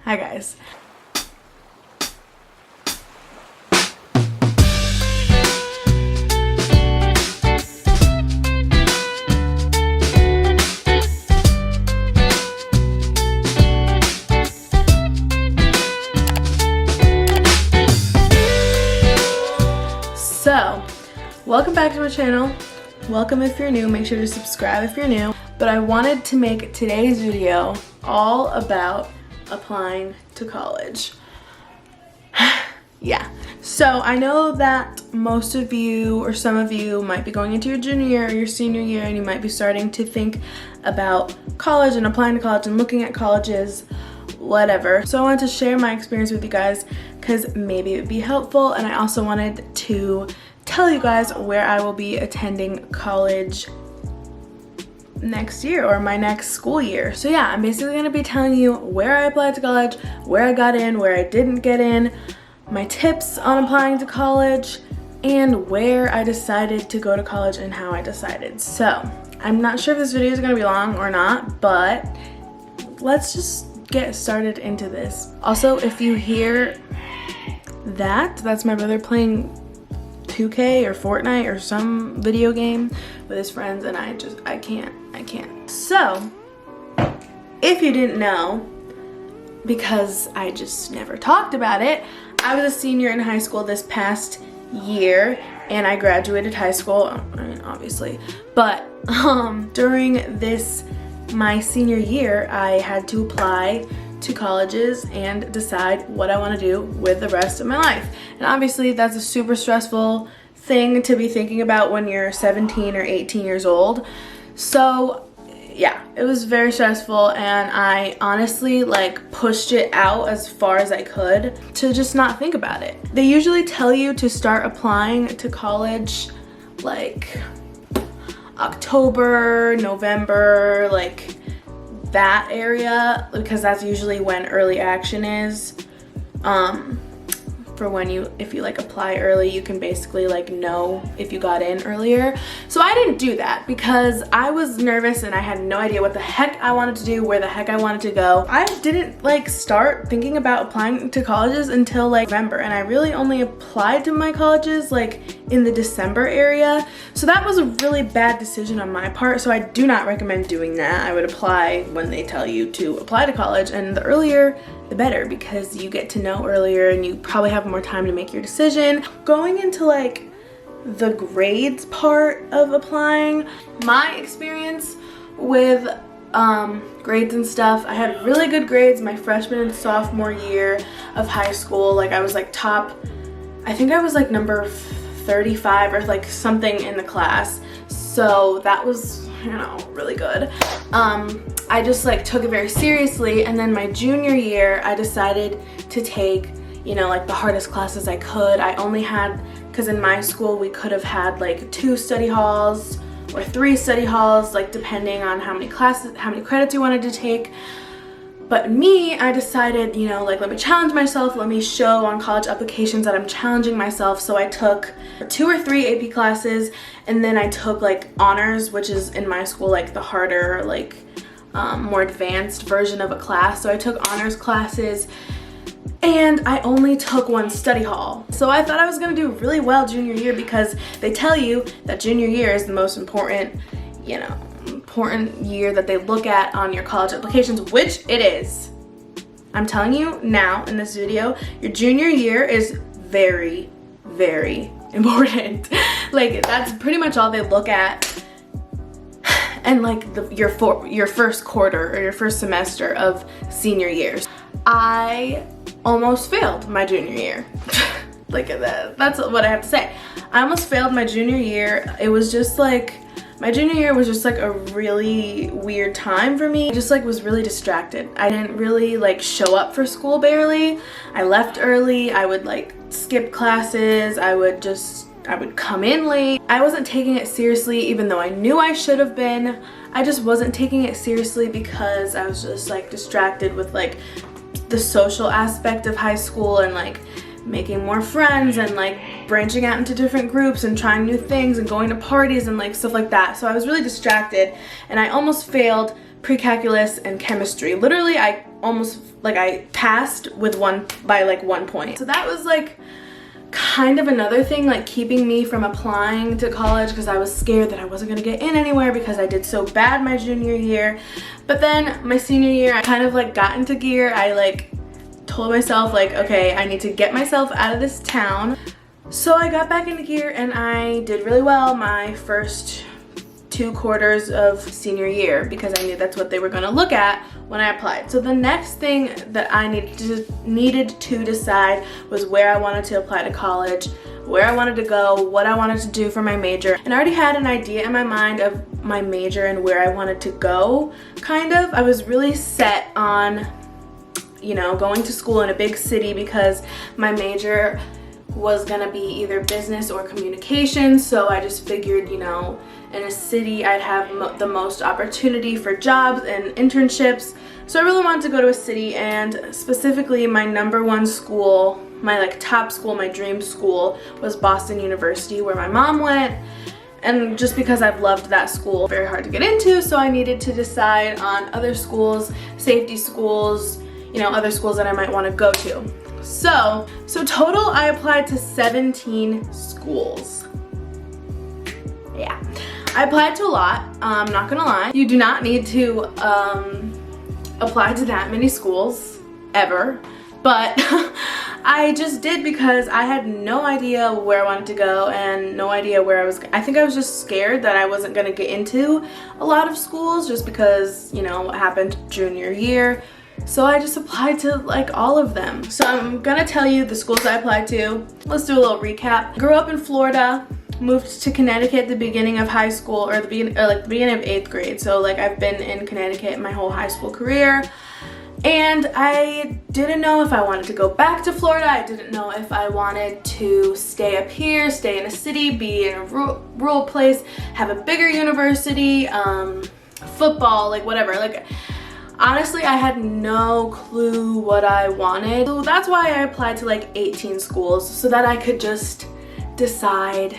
Hi guys. So, welcome back to my channel. Welcome if you're new, make sure to subscribe if you're new. But I wanted to make today's video all about applying to college. Yeah, so I know that most of you or some of you might be going into your junior year or your senior year, and you might be starting to think about college and applying to college and looking at colleges, whatever. So I wanted to share my experience with you guys because maybe it would be helpful, and I also wanted to tell you guys where I will be attending college next year or my next school year. So yeah, I'm basically going to be telling you where I applied to college, where I got in, where I didn't get in, my tips on applying to college, and where I decided to go to college and how I decided. So I'm not sure if this video is going to be long or not, but let's just get started into this. Also, if you hear that's my brother playing 2K or Fortnite or some video game with his friends, and I can't. So, if you didn't know, because I just never talked about it, I was a senior in high school this past year, and I graduated high school, I mean, obviously, but during my senior year, I had to apply to colleges and decide what I want to do with the rest of my life. And obviously that's a super stressful thing to be thinking about when you're 17 or 18 years old. So yeah, it was very stressful, and I honestly pushed it out as far as I could to just not think about it. They usually tell you to start applying to college like October, November, that area, because that's usually when early action is. For when if you apply early, you can basically know if you got in earlier. So I didn't do that because I was nervous and I had no idea what the heck I wanted to do, where the heck I wanted to go. I didn't start thinking about applying to colleges until November, and I really only applied to my colleges in the December area. So that was a really bad decision on my part, so I do not recommend doing that. I would apply when they tell you to apply to college, and the earlier the better, because you get to know earlier and you probably have more time to make your decision. Going into the grades part of applying, my experience with grades and stuff, I had really good grades my freshman and sophomore year of high school. I was top, I think I was number 35 or something in the class, so that was, really good. I just took it very seriously, and then my junior year I decided to take the hardest classes I could. I only had, because in my school we could have had 2 study halls or 3 study halls, depending on how many credits you wanted to take. But me, I decided, let me challenge myself, let me show on college applications that I'm challenging myself. So I took 2 or 3 AP classes, and then I took honors, which is in my school the harder, more advanced version of a class. So I took honors classes, and I only took 1 study hall. So I thought I was gonna do really well junior year, because they tell you that junior year is the most important, important year that they look at on your college applications, which it is. I'm telling you now in this video, your junior year is very, very important. That's pretty much all they look at. And your first quarter or your first semester of senior years. I almost failed my junior year. That's what I have to say. I almost failed my junior year. It was just my junior year was just a really weird time for me. I just was really distracted. I didn't really show up for school barely. I left early. I would skip classes. I would come in late. I wasn't taking it seriously, even though I knew I should have been. I just wasn't taking it seriously because I was just distracted with the social aspect of high school, and making more friends, and branching out into different groups and trying new things and going to parties and stuff like that. So I was really distracted, and I almost failed pre-calculus and chemistry. Literally, I I passed with by like 1 point. So that was like kind of another thing like keeping me from applying to college, because I was scared that I wasn't gonna get in anywhere because I did so bad my junior year. But then my senior year, I kind of like got into gear. I like told myself like, okay, I need to get myself out of this town. So I got back into gear and I did really well my first 2 quarters of senior year, because I knew that's what they were going to look at when I applied. So the next thing that I needed to decide was where I wanted to apply to college, where I wanted to go, what I wanted to do for my major. And I already had an idea in my mind of my major and where I wanted to go, kind of. I was really set on, you know, going to school in a big city, because my major was gonna be either business or communications. So I just figured, you know, in a city I'd have the most opportunity for jobs and internships. So I really wanted to go to a city, and specifically my #1 school, my like top school, my dream school was Boston University, where my mom went. And just because I've loved that school, very hard to get into, so I needed to decide on other schools, safety schools, you know, other schools that I might want to go to. So total I applied to 17 schools. Yeah, I applied to a lot, I'm not gonna lie. You do not need to apply to that many schools, ever. But I just did, because I had no idea where I wanted to go and no idea where I think I was just scared that I wasn't gonna get into a lot of schools, just because, you know, what happened junior year. So I just applied to like all of them. So I'm gonna tell you the schools I applied to. Let's do a little recap. Grew up in Florida, moved to Connecticut at the beginning of high school, or the beginning of 8th grade. So like I've been in Connecticut my whole high school career. And I didn't know if I wanted to go back to Florida. I didn't know if I wanted to stay up here, stay in a city, be in a rural place, have a bigger university, football, like whatever. Like, honestly, I had no clue what I wanted. So that's why I applied to like 18 schools, so that I could just decide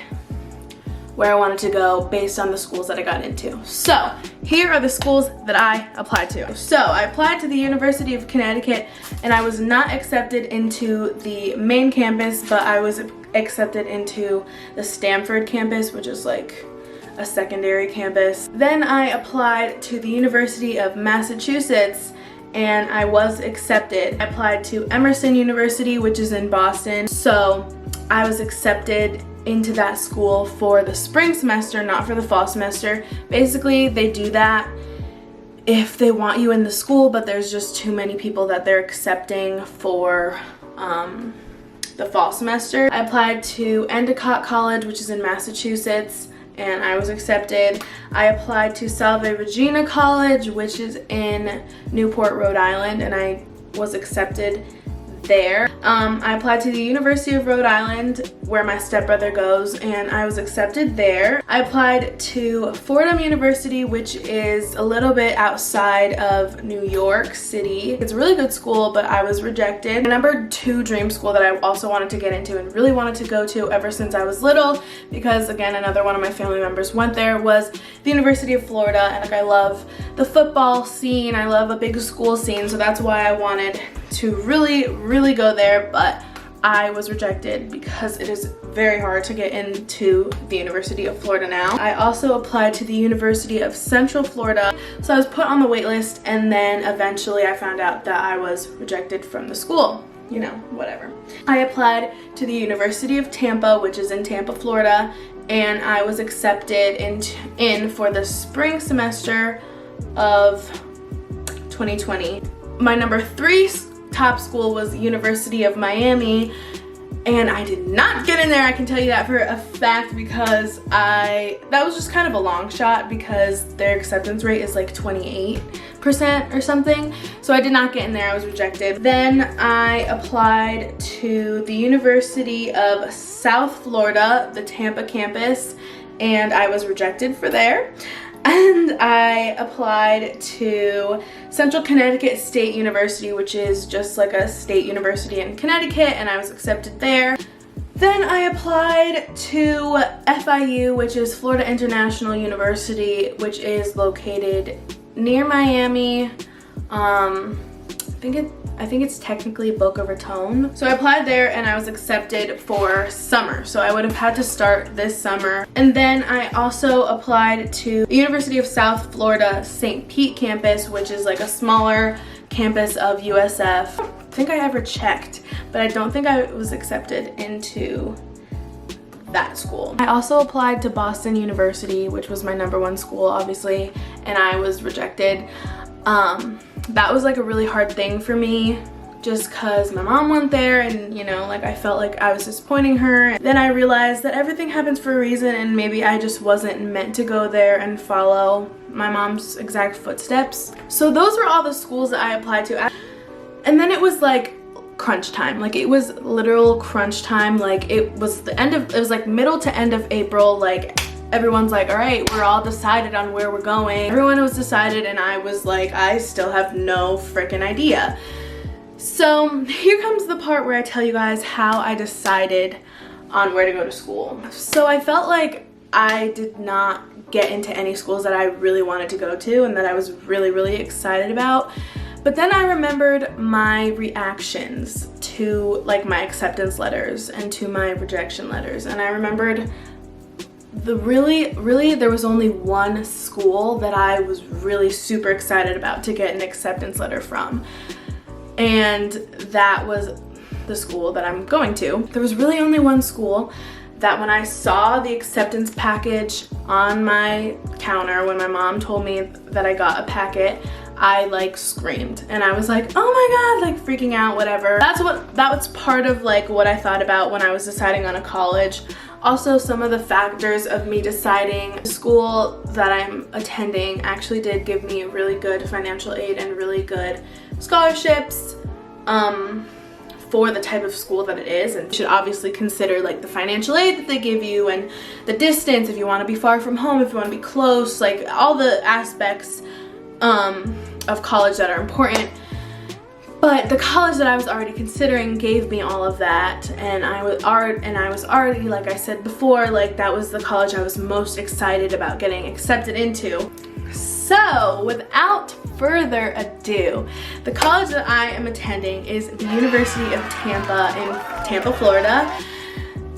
where I wanted to go based on the schools that I got into. So here are the schools that I applied to. So I applied to the University of Connecticut, and I was not accepted into the main campus, but I was accepted into the Stamford campus, which is like a secondary campus. Then I applied to the University of Massachusetts, and I was accepted. I applied to Emerson University, which is in Boston. So I was accepted into that school for the spring semester, not for the fall semester. Basically, they do that if they want you in the school, but there's just too many people that they're accepting for the fall semester. I applied to Endicott College, which is in Massachusetts, and I was accepted. I applied to Salve Regina College, which is in Newport, Rhode Island, and I was accepted there. I applied to the University of Rhode Island, where my stepbrother goes, and I was accepted there. I applied to Fordham University, which is a little bit outside of New York City. It's a really good school, but I was rejected. My #2 dream school that I also wanted to get into and really wanted to go to ever since I was little, because again, another one of my family members went there, was the University of Florida. And like, I love the football scene, I love a big school scene, so that's why I wanted to really go there, but I was rejected because it is very hard to get into the University of Florida now. I also applied to the University of Central Florida, so I was put on the wait list, and then eventually I found out that I was rejected from the school. You know, whatever. I applied to the University of Tampa, which is in Tampa, Florida, and I was accepted in for the spring semester of 2020. My #3 top school was University of Miami, and I did not get in there. I can tell you that for a fact, because that was just kind of a long shot, because their acceptance rate is like 28% or something. So I did not get in there, I was rejected. Then I applied to the University of South Florida, the Tampa campus, and I was rejected for there. And I applied to Central Connecticut State University, which is just like a state university in Connecticut, and I was accepted there. Then I applied to FIU, which is Florida International University, which is located near Miami. I think it's technically Boca Raton. So I applied there and I was accepted for summer. So I would have had to start this summer. And then I also applied to the University of South Florida St. Pete campus, which is like a smaller campus of USF. I don't think I ever checked, but I don't think I was accepted into that school. I also applied to Boston University, which was my #1 school, obviously, and I was rejected. That was like a really hard thing for me, just cause my mom went there and, you know, like I felt like I was disappointing her. Then I realized that everything happens for a reason and maybe I just wasn't meant to go there and follow my mom's exact footsteps. So those were all the schools that I applied to. And then it was like crunch time. Like it was literal crunch time. Like it was like middle to end of April. Like everyone's like, all right, we're all decided on where we're going. Everyone was decided and I was like, I still have no freaking idea. So here comes the part where I tell you guys how I decided on where to go to school. So I felt like I did not get into any schools that I really wanted to go to and that I was really, really excited about. But then I remembered my reactions to like my acceptance letters and to my rejection letters. And I remembered really there was only one school that I was really super excited about to get an acceptance letter from. And that was the school that I'm going to. There was really only one school that when I saw the acceptance package on my counter, when my mom told me that I got a packet, I like screamed and I was like, oh my god, like freaking out, whatever. That was part of like what I thought about when I was deciding on a college. Also, some of the factors of me deciding the school that I'm attending actually did give me really good financial aid and really good scholarships for the type of school that it is. And you should obviously consider like the financial aid that they give you and the distance, if you want to be far from home, if you want to be close, like all the aspects of college that are important. But the college that I was already considering gave me all of that, and I was already, like I said before, like that was the college I was most excited about getting accepted into. So without further ado, the college that I am attending is the University of Tampa in Tampa, Florida.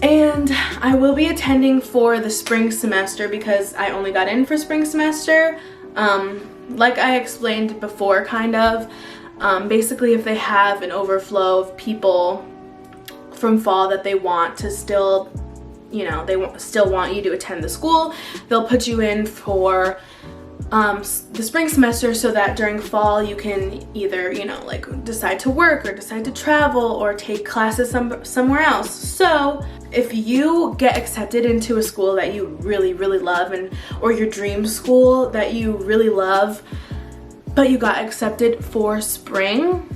And I will be attending for the spring semester because I only got in for spring semester. Like I explained before, kind of. Basically, if they have an overflow of people from fall that they want to still, you know, still want you to attend the school, they'll put you in for the spring semester so that during fall you can either, you know, like decide to work or decide to travel or take classes somewhere else. So if you get accepted into a school that you really, really love, or your dream school that you really love, but you got accepted for spring,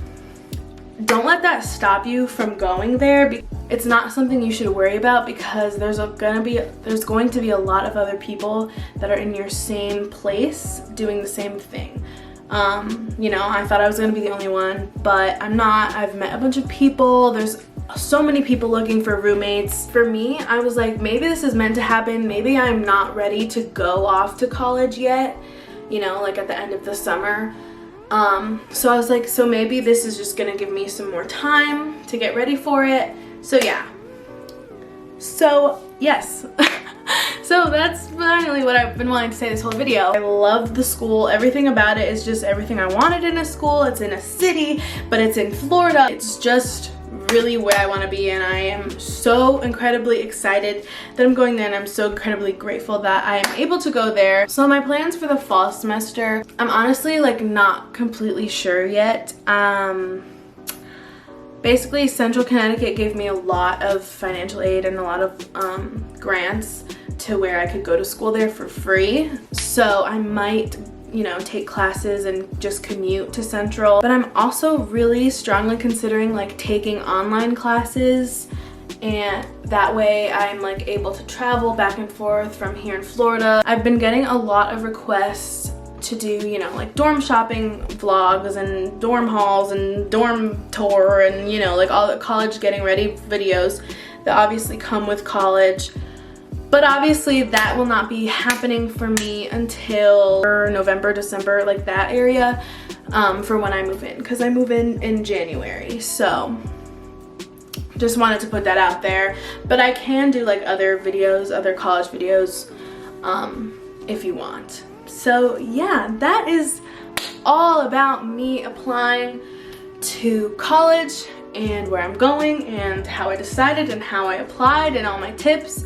don't let that stop you from going there. It's not something you should worry about because there's going to be a lot of other people that are in your same place doing the same thing. You know, I thought I was going to be the only one, but I'm not. I've met a bunch of people. There's so many people looking for roommates. For me, I was like, maybe this is meant to happen. Maybe I'm not ready to go off to college yet, you know, like at the end of the summer. So I was like, so maybe this is just gonna give me some more time to get ready for it. So yeah. So yes. So that's finally what I've been wanting to say this whole video. I love the school. Everything about it is just everything I wanted in a school. It's in a city, but it's in Florida. It's just really where I want to be, and I am so incredibly excited that I'm going there, and I'm so incredibly grateful that I am able to go there. So my plans for the fall semester, I'm honestly like not completely sure yet. Basically, Central Connecticut gave me a lot of financial aid and a lot of grants to where I could go to school there for free. So I might, you know, take classes and just commute to Central. But I'm also really strongly considering like taking online classes, and that way I'm like able to travel back and forth from here in Florida. I've been getting a lot of requests to do, you know, like dorm shopping vlogs and dorm hauls and dorm tour and, you know, like all the college getting ready videos that obviously come with college. But obviously that will not be happening for me until November, December, like that area, for when I move in, because I move in January. So just wanted to put that out there. But I can do like other videos, other college videos, if you want. So yeah, that is all about me applying to college and where I'm going and how I decided and how I applied and all my tips.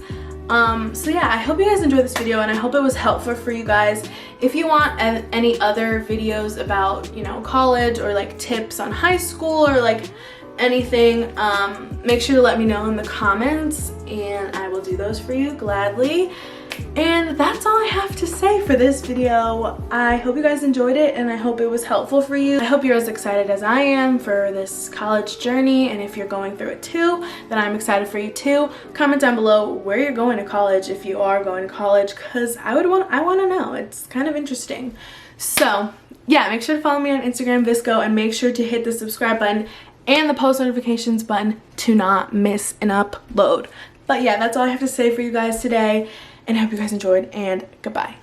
So yeah, I hope you guys enjoyed this video and I hope it was helpful for you guys. If you want any other videos about, you know, college or like tips on high school or like anything, make sure to let me know in the comments and I will do those for you gladly. And that's all I have to say for this video. I hope you guys enjoyed it and I hope it was helpful for you. I hope you're as excited as I am for this college journey, and if you're going through it too, then I'm excited for you too. Comment down below where you're going to college, if you are going to college, because I want to know. It's kind of interesting. So yeah, make sure to follow me on Instagram, vsco, and make sure to hit the subscribe button and the post notifications button to not miss an upload. But yeah, that's all I have to say for you guys today. And I hope you guys enjoyed, and goodbye.